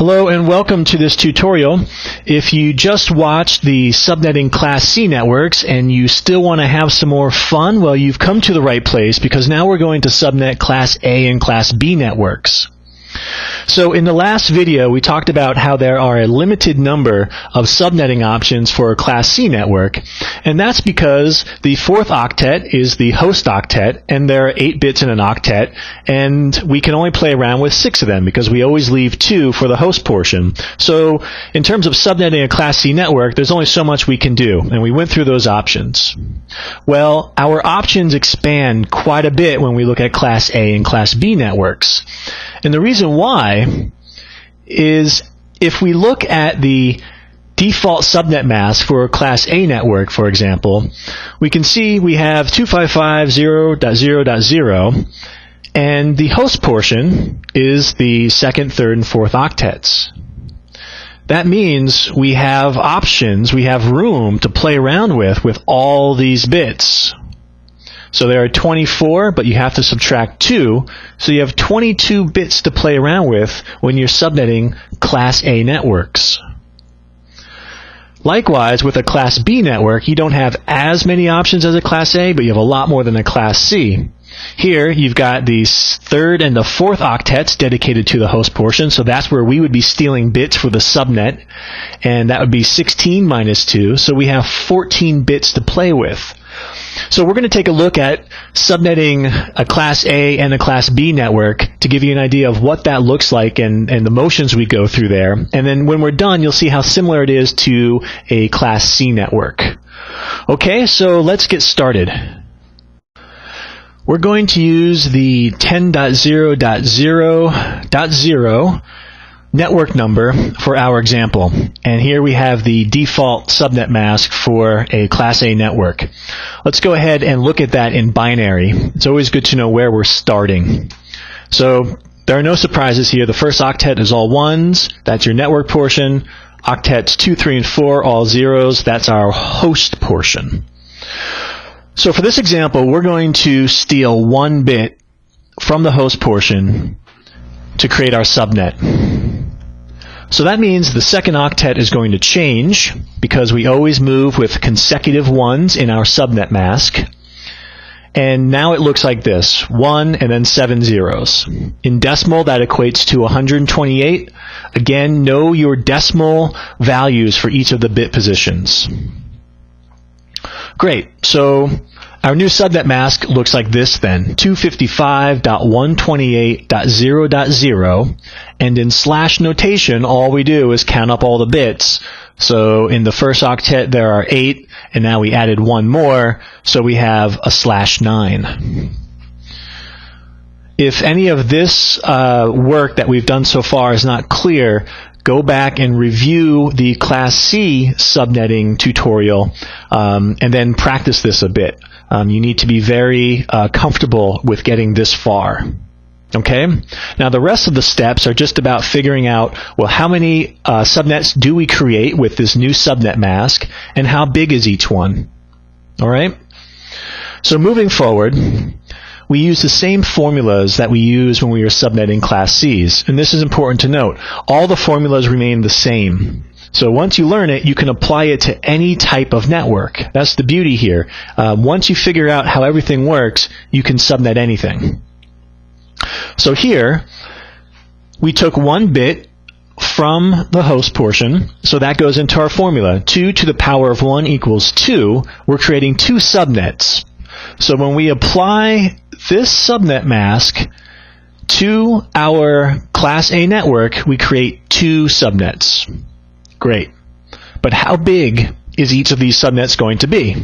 Hello and welcome to this tutorial. If you just watched the Subnetting Class C networks and you still want to have some more fun, well, you've come to the right place because now we're going to subnet Class A and Class B networks. So in the last video, we talked about how there are a limited number of subnetting options for a Class C network, and that's because the fourth octet is the host octet, and there are 8 bits in an octet, and we can only play around with 6 of them because we always leave 2 for the host portion. So in terms of subnetting a Class C network, there's only so much we can do, and we went through those options. Well, our options expand quite a bit when we look at Class A and Class B networks. And the reason why is if we look at the default subnet mask for a Class A network, for example, we can see we have 255.0.0.0, and the host portion is the second, third, and fourth octets. That means we have options, we have room to play around with all these bits. So there are 24, but you have to subtract 2, so you have 22 bits to play around with when you're subnetting Class A networks. Likewise, with a Class B network, you don't have as many options as a Class A, but you have a lot more than a Class C. Here, you've got the third and the fourth octets dedicated to the host portion, so that's where we would be stealing bits for the subnet, and that would be 16 minus 2, so we have 14 bits to play with. So we're going to take a look at subnetting a Class A and a Class B network to give you an idea of what that looks like and the motions we go through there. And then when we're done, you'll see how similar it is to a Class C network. Okay, so let's get started. We're going to use the 10.0.0.0 network number for our example. And here we have the default subnet mask for a Class A network. Let's go ahead and look at that in binary. It's always good to know where we're starting. So there are no surprises here. The first octet is all 1s. That's your network portion. Octets 2, 3, and 4, all 0s. That's our host portion. So for this example, we're going to steal 1 bit from the host portion to create our subnet. So that means the second octet is going to change because we always move with consecutive 1s in our subnet mask. And now it looks like this, 1 and then 7 zeros. In decimal, that equates to 128. Again, know your decimal values for each of the bit positions. Great. So our new subnet mask looks like this then, 255.128.0.0, and in slash notation, all we do is count up all the bits. So in the first octet, there are 8, and now we added 1 more, so we have a /9. If any of this work that we've done so far is not clear, go back and review the Class C subnetting tutorial, and then practice this a bit. You need to be very comfortable with getting this far. Okay? Now the rest of the steps are just about figuring out, well, how many subnets do we create with this new subnet mask, and how big is each one? All right? So moving forward, we use the same formulas that we use when we were subnetting Class Cs. And this is important to note. All the formulas remain the same. So once you learn it, you can apply it to any type of network. That's the beauty here. Once you figure out how everything works, you can subnet anything. So here, we took 1 bit from the host portion, so that goes into our formula. 2 to the power of 1 equals 2. We're creating 2 subnets. So when we apply this subnet mask to our Class A network, we create 2 subnets. Great. But how big is each of these subnets going to be?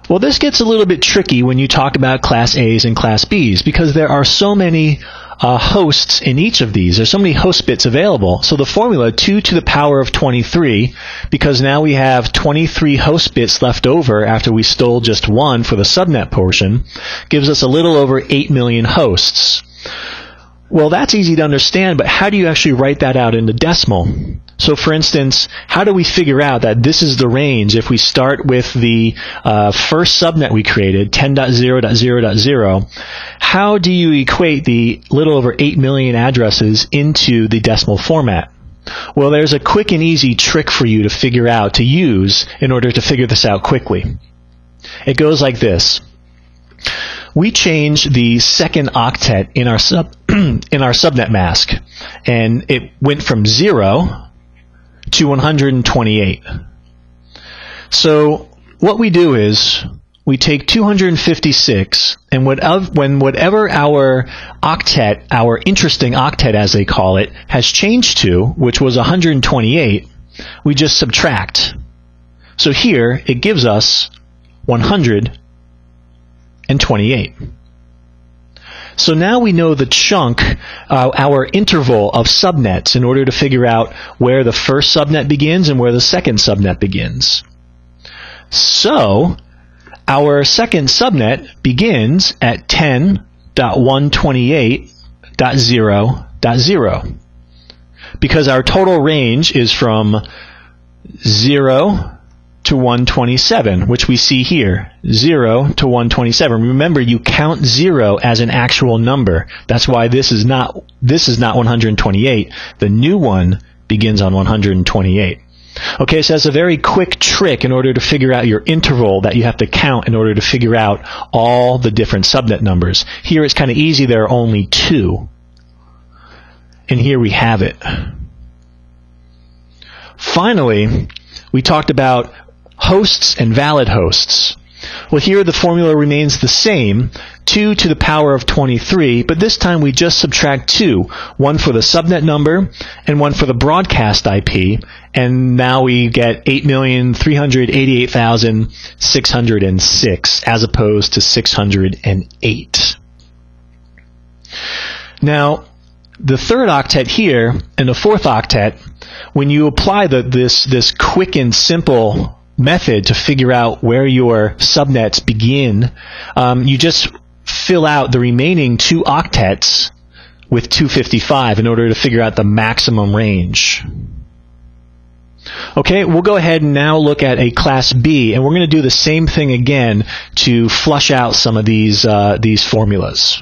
Well, this gets a little bit tricky when you talk about Class A's and Class B's because there are so many hosts in each of these. There's so many host bits available. So the formula, 2 to the power of 23, because now we have 23 host bits left over after we stole just 1 for the subnet portion, gives us a little over 8 million hosts. Well, that's easy to understand, but how do you actually write that out into decimal? So for instance, how do we figure out that this is the range if we start with the first subnet we created, 10.0.0.0? How do you equate the little over 8 million addresses into the decimal format? Well, there's a quick and easy trick for you to figure out, to use, in order to figure this out quickly. It goes like this. We changed the second octet in our subnet mask, and it went from 0 to 128. So what we do is we take 256, and whatever our octet, our interesting octet as they call it, has changed to, which was 128, we just subtract. So here it gives us 128. So now we know the chunk, our interval of subnets, in order to figure out where the first subnet begins and where the second subnet begins. So our second subnet begins at 10.128.0.0 because our total range is from 0 to 127, which we see here, 0 to 127. Remember, you count 0 as an actual number. That's why this is not 128. The new one begins on 128. Okay, so that's a very quick trick in order to figure out your interval that you have to count in order to figure out all the different subnet numbers. Here it's kind of easy, there are only 2. And here we have it. Finally, we talked about hosts and valid hosts. Well, here the formula remains the same, 2 to the power of 23, but this time we just subtract 2, one for the subnet number and one for the broadcast IP, and now we get 8,388,606 as opposed to 608. Now, the third octet here and the fourth octet, when you apply this quick and simple method to figure out where your subnets begin, you just fill out the remaining 2 octets with 255 in order to figure out the maximum range. Okay, we'll go ahead and now look at a class B, and we're going to do the same thing again to flush out some of these formulas.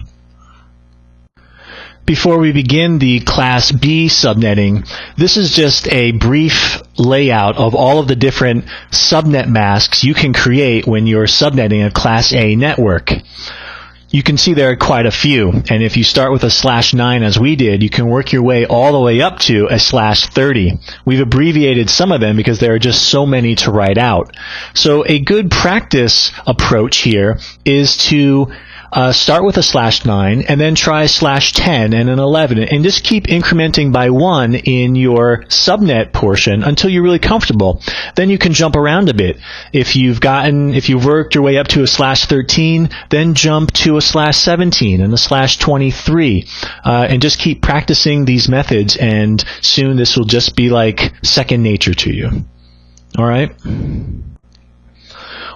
Before we begin the Class B subnetting, this is just a brief layout of all of the different subnet masks you can create when you're subnetting a Class A network. You can see there are quite a few, and if you start with a /9 as we did, you can work your way all the way up to a /30. We've abbreviated some of them because there are just so many to write out. So a good practice approach here is to start with a /9 and then try /10 and an 11 and just keep incrementing by 1 in your subnet portion until you're really comfortable. Then you can jump around a bit. If you've worked your way up to a /13, then jump to a /17 and a /23 and just keep practicing these methods, and soon this will just be like second nature to you. All right?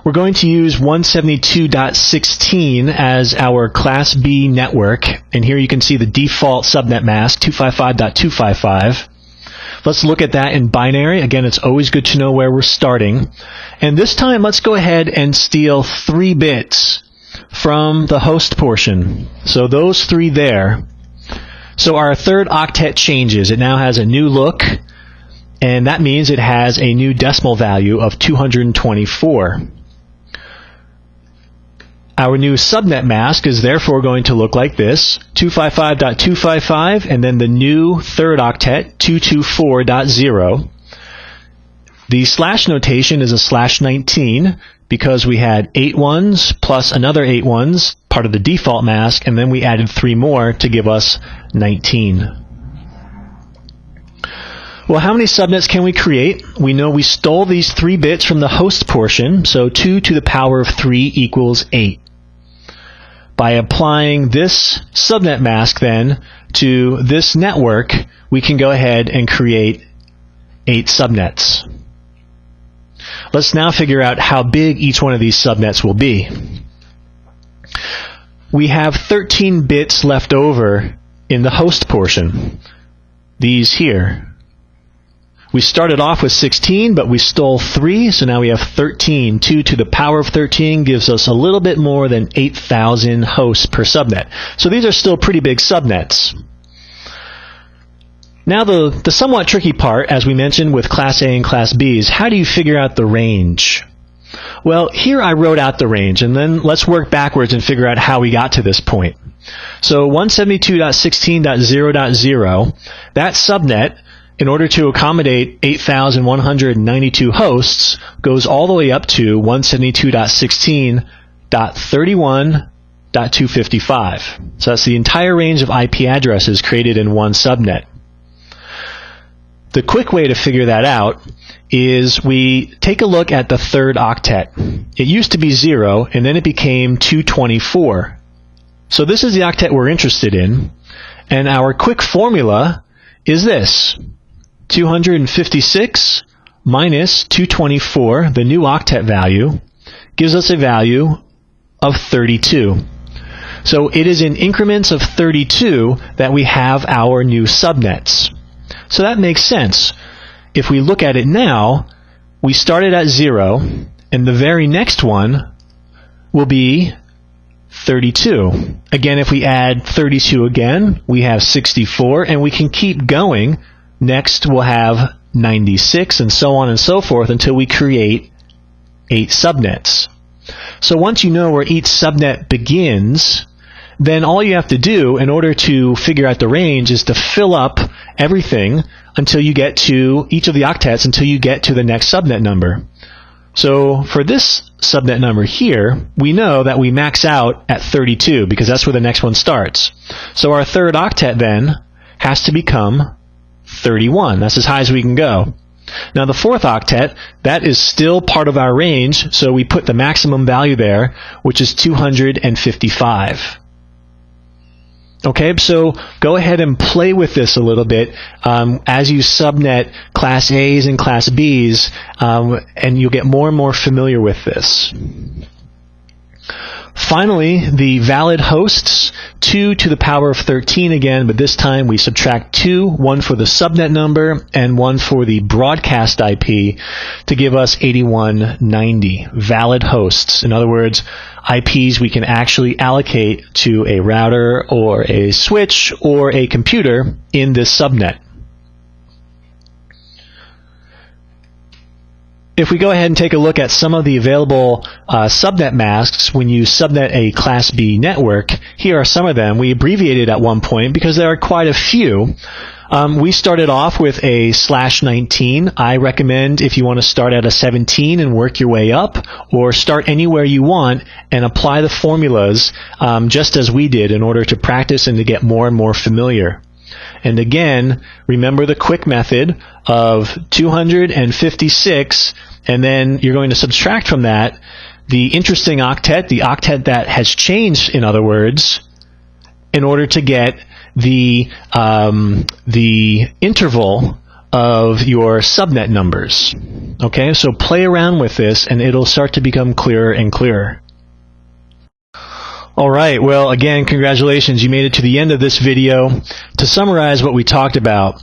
We're going to use 172.16 as our Class B network, and here you can see the default subnet mask, 255.255. Let's look at that in binary. Again, it's always good to know where we're starting. And this time, let's go ahead and steal 3 bits from the host portion. So those 3 there. So our third octet changes. It now has a new look, and that means it has a new decimal value of 224. Our new subnet mask is therefore going to look like this, 255.255, and then the new third octet, 224.0. The slash notation is a /19 because we had 8 ones plus another 8 ones, part of the default mask, and then we added 3 more to give us 19. Well, how many subnets can we create? We know we stole these 3 bits from the host portion, so 2 to the power of 3 equals 8. By applying this subnet mask then to this network, we can go ahead and create 8 subnets. Let's now figure out how big each one of these subnets will be. We have 13 bits left over in the host portion, these here. We started off with 16, but we stole 3, so now we have 13. 2 to the power of 13 gives us a little bit more than 8,000 hosts per subnet. So these are still pretty big subnets. Now the somewhat tricky part, as we mentioned with Class A and Class B, is how do you figure out the range? Well, here I wrote out the range, and then let's work backwards and figure out how we got to this point. So 172.16.0.0, that subnet, in order to accommodate 8,192 hosts, goes all the way up to 172.16.31.255. So that's the entire range of IP addresses created in one subnet. The quick way to figure that out is we take a look at the third octet. It used to be 0, and then it became 224. So this is the octet we're interested in, and our quick formula is this. 256 minus 224, the new octet value, gives us a value of 32. So it is in increments of 32 that we have our new subnets. So that makes sense. If we look at it now, we started at 0, and the very next one will be 32. Again, if we add 32 again, we have 64, and we can keep going. Next, we'll have 96, and so on and so forth until we create 8 subnets. So once you know where each subnet begins, then all you have to do in order to figure out the range is to fill up everything until you get to each of the octets until you get to the next subnet number. So for this subnet number here, we know that we max out at 32 because that's where the next one starts. So our third octet then has to become 31. That's as high as we can go. Now the fourth octet, that is still part of our range, so we put the maximum value there, which is 255. Okay, so go ahead and play with this a little bit as you subnet Class A's and Class B's, and you'll get more and more familiar with this. Finally, the valid hosts, 2 to the power of 13 again, but this time we subtract 2, one for the subnet number and one for the broadcast IP, to give us 8190 valid hosts. In other words, IPs we can actually allocate to a router or a switch or a computer in this subnet. If we go ahead and take a look at some of the available subnet masks when you subnet a Class B network, here are some of them. We abbreviated at one point because there are quite a few. We started off with a /19. I recommend if you want to start at a 17 and work your way up, or start anywhere you want and apply the formulas just as we did in order to practice and to get more and more familiar. And again, remember the quick method of 256, and then you're going to subtract from that the interesting octet, the octet that has changed, in other words, in order to get the interval of your subnet numbers. Okay, so play around with this, and it'll start to become clearer and clearer. All right, well, again, congratulations. You made it to the end of this video. To summarize what we talked about,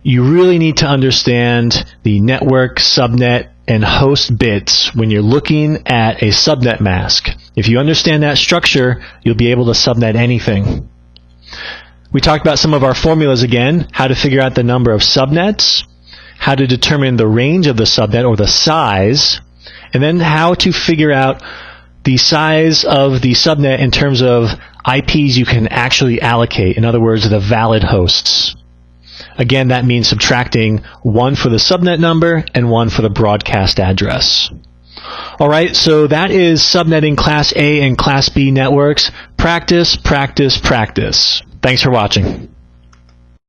you really need to understand the network, subnet, and host bits when you're looking at a subnet mask. If you understand that structure, you'll be able to subnet anything. We talked about some of our formulas again, how to figure out the number of subnets, how to determine the range of the subnet or the size, and then how to figure out the size of the subnet in terms of IPs you can actually allocate. In other words, the valid hosts. Again, that means subtracting one for the subnet number and one for the broadcast address. All right, so that is subnetting Class A and Class B networks. Practice, practice, practice. Thanks for watching.